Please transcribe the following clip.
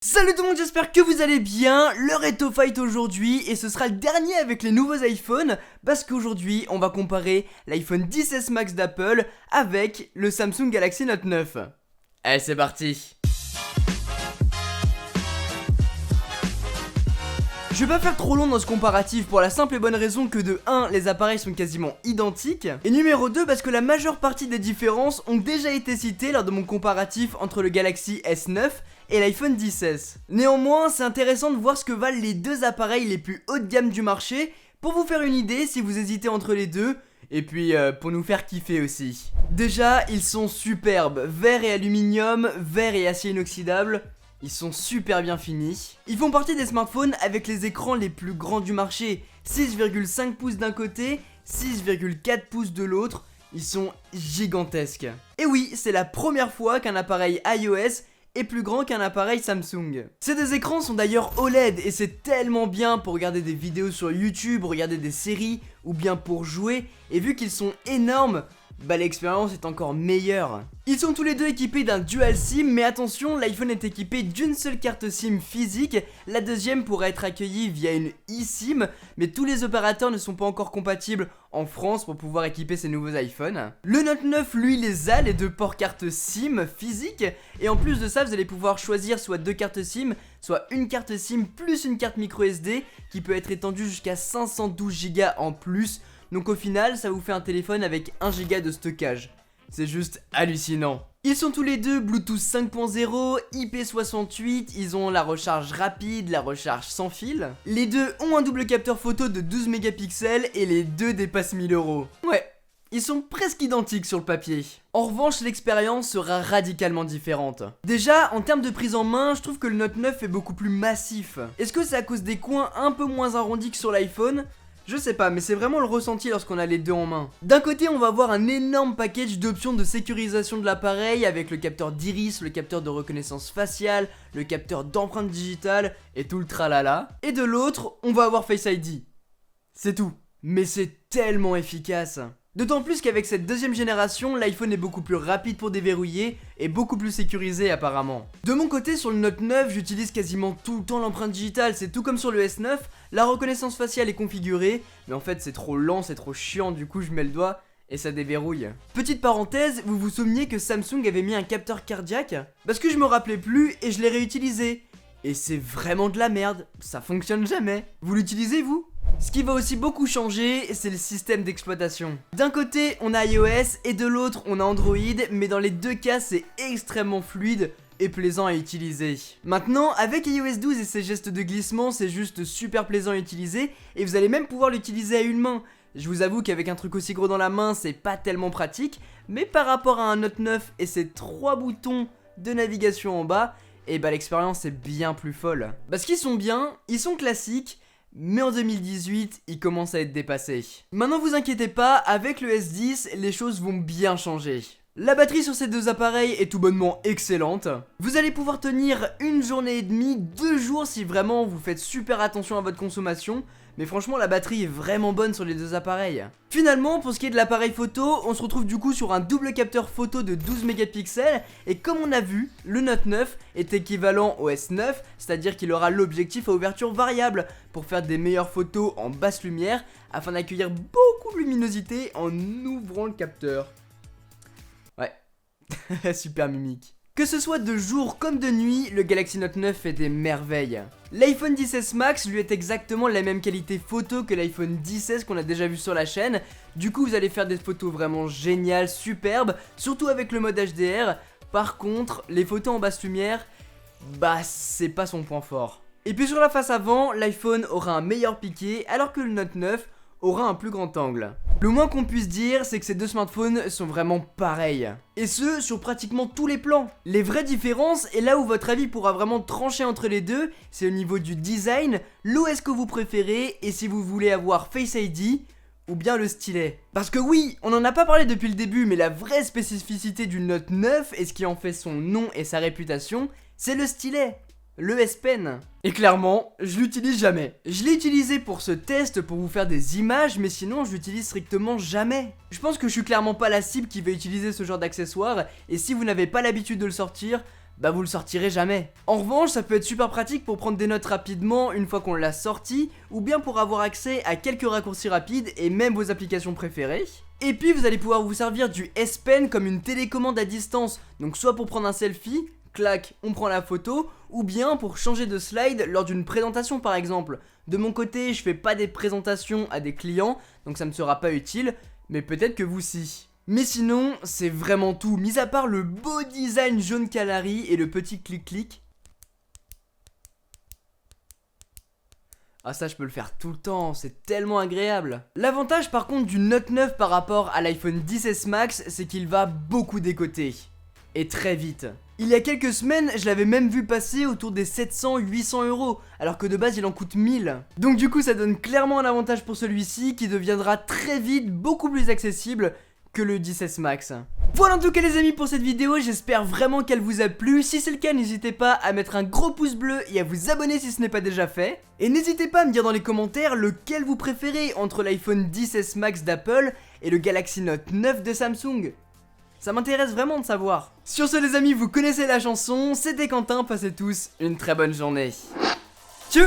Salut tout le monde, j'espère que vous allez bien. L'heure est au fight aujourd'hui et ce sera le dernier avec les nouveaux iPhones parce qu'aujourd'hui on va comparer l'iPhone XS Max d'Apple avec le Samsung Galaxy Note 9. Allez, c'est parti. Je vais pas faire trop long dans ce comparatif pour la simple et bonne raison que de 1, les appareils sont quasiment identiques, et numéro 2 parce que la majeure partie des différences ont déjà été citées lors de mon comparatif entre le Galaxy S9 et l'iPhone XS. Néanmoins, c'est intéressant de voir ce que valent les deux appareils les plus haut de gamme du marché pour vous faire une idée si vous hésitez entre les deux, et puis pour nous faire kiffer aussi. Déjà, ils sont superbes, verre et aluminium, verre et acier inoxydable. Ils sont super bien finis. Ils font partie des smartphones avec les écrans les plus grands du marché. 6,5 pouces d'un côté, 6,4 pouces de l'autre. Ils sont gigantesques. Et oui, c'est la première fois qu'un appareil iOS est plus grand qu'un appareil Samsung. Ces deux écrans sont d'ailleurs OLED et c'est tellement bien pour regarder des vidéos sur YouTube, regarder des séries ou bien pour jouer. Et vu qu'ils sont énormes, l'expérience est encore meilleure. Ils sont tous les deux équipés d'un dual SIM, mais attention, l'iPhone est équipé d'une seule carte SIM physique, la deuxième pourra être accueillie via une eSIM, mais tous les opérateurs ne sont pas encore compatibles en France pour pouvoir équiper ces nouveaux iPhones. Le Note 9, lui, les a, les deux ports carte SIM physique, et en plus de ça, vous allez pouvoir choisir soit deux cartes SIM, soit une carte SIM plus une carte micro SD, qui peut être étendue jusqu'à 512 Go en plus. Donc au final, ça vous fait un téléphone avec 1 Go de stockage. C'est juste hallucinant. Ils sont tous les deux Bluetooth 5.0, IP68, ils ont la recharge rapide, la recharge sans fil. Les deux ont un double capteur photo de 12 mégapixels et les deux dépassent 1000 €. Ouais, ils sont presque identiques sur le papier. En revanche, l'expérience sera radicalement différente. Déjà, en termes de prise en main, je trouve que le Note 9 est beaucoup plus massif. Est-ce que c'est à cause des coins un peu moins arrondis que sur l'iPhone ? Je sais pas, mais c'est vraiment le ressenti lorsqu'on a les deux en main. D'un côté, on va avoir un énorme package d'options de sécurisation de l'appareil avec le capteur d'iris, le capteur de reconnaissance faciale, le capteur d'empreinte digitale et tout le tralala. Et de l'autre, on va avoir Face ID. C'est tout. Mais c'est tellement efficace. D'autant plus qu'avec cette deuxième génération, l'iPhone est beaucoup plus rapide pour déverrouiller et beaucoup plus sécurisé apparemment. De mon côté, sur le Note 9, j'utilise quasiment tout le temps l'empreinte digitale, c'est tout comme sur le S9, la reconnaissance faciale est configurée, mais en fait c'est trop lent, c'est trop chiant, du coup je mets le doigt et ça déverrouille. Petite parenthèse, vous vous souveniez que Samsung avait mis un capteur cardiaque ? Parce que je me rappelais plus et je l'ai réutilisé. Et c'est vraiment de la merde, ça fonctionne jamais. Vous l'utilisez vous ? Ce qui va aussi beaucoup changer, c'est le système d'exploitation. D'un côté, on a iOS et de l'autre, on a Android, mais dans les deux cas, c'est extrêmement fluide et plaisant à utiliser. Maintenant, avec iOS 12 et ses gestes de glissement, c'est juste super plaisant à utiliser et vous allez même pouvoir l'utiliser à une main. Je vous avoue qu'avec un truc aussi gros dans la main, c'est pas tellement pratique, mais par rapport à un Note 9 et ses 3 boutons de navigation en bas, et l'expérience est bien plus folle. Parce qu'ils sont bien, ils sont classiques, mais en 2018, ils commencent à être dépassés. Maintenant vous inquiétez pas, avec le S10, les choses vont bien changer. La batterie sur ces deux appareils est tout bonnement excellente. Vous allez pouvoir tenir une journée et demie, 2 jours si vraiment vous faites super attention à votre consommation. Mais franchement la batterie est vraiment bonne sur les deux appareils. Finalement pour ce qui est de l'appareil photo, on se retrouve du coup sur un double capteur photo de 12 mégapixels. Et comme on a vu, le Note 9 est équivalent au S9, c'est-à-dire qu'il aura l'objectif à ouverture variable pour faire des meilleures photos en basse lumière afin d'accueillir beaucoup de luminosité en ouvrant le capteur. Ouais, super mimique. Que ce soit de jour comme de nuit, le Galaxy Note 9 fait des merveilles. L'iPhone XS Max lui est exactement la même qualité photo que l'iPhone XS qu'on a déjà vu sur la chaîne. Du coup vous allez faire des photos vraiment géniales, superbes, surtout avec le mode HDR. Par contre, les photos en basse lumière, c'est pas son point fort. Et puis sur la face avant, l'iPhone aura un meilleur piqué alors que le Note 9 aura un plus grand angle. Le moins qu'on puisse dire, c'est que ces deux smartphones sont vraiment pareils. Et ce, sur pratiquement tous les plans. Les vraies différences, et là où votre avis pourra vraiment trancher entre les deux, c'est au niveau du design, l'OS que vous préférez, et si vous voulez avoir Face ID, ou bien le stylet. Parce que oui, on en a pas parlé depuis le début, mais la vraie spécificité du Note 9, et ce qui en fait son nom et sa réputation, c'est le stylet. Le S Pen. Et clairement, je l'utilise jamais. Je l'ai utilisé pour ce test, pour vous faire des images, mais sinon je l'utilise strictement jamais. Je pense que je suis clairement pas la cible qui va utiliser ce genre d'accessoire, et si vous n'avez pas l'habitude de le sortir, bah vous le sortirez jamais. En revanche, ça peut être super pratique pour prendre des notes rapidement une fois qu'on l'a sorti, ou bien pour avoir accès à quelques raccourcis rapides et même vos applications préférées. Et puis vous allez pouvoir vous servir du S Pen comme une télécommande à distance, donc soit pour prendre un selfie, clac, on prend la photo, ou bien pour changer de slide lors d'une présentation par exemple. De mon côté, je fais pas des présentations à des clients, donc ça me sera pas utile, mais peut-être que vous si. Mais sinon, c'est vraiment tout, mis à part le beau design jaune Calari et le petit clic-clic. Ah ça je peux le faire tout le temps, c'est tellement agréable. L'avantage par contre du Note 9 par rapport à l'iPhone XS Max, c'est qu'il va beaucoup décoter. Et très vite. Il y a quelques semaines, je l'avais même vu passer autour des 700-800 €, alors que de base il en coûte 1000. Donc du coup ça donne clairement un avantage pour celui-ci qui deviendra très vite beaucoup plus accessible que le 10S Max. Voilà en tout cas les amis pour cette vidéo, j'espère vraiment qu'elle vous a plu. Si c'est le cas, n'hésitez pas à mettre un gros pouce bleu et à vous abonner si ce n'est pas déjà fait. Et n'hésitez pas à me dire dans les commentaires lequel vous préférez entre l'iPhone 10S Max d'Apple et le Galaxy Note 9 de Samsung. Ça m'intéresse vraiment de savoir. Sur ce les amis, vous connaissez la chanson, c'était Quentin, passez tous une très bonne journée. Tchou.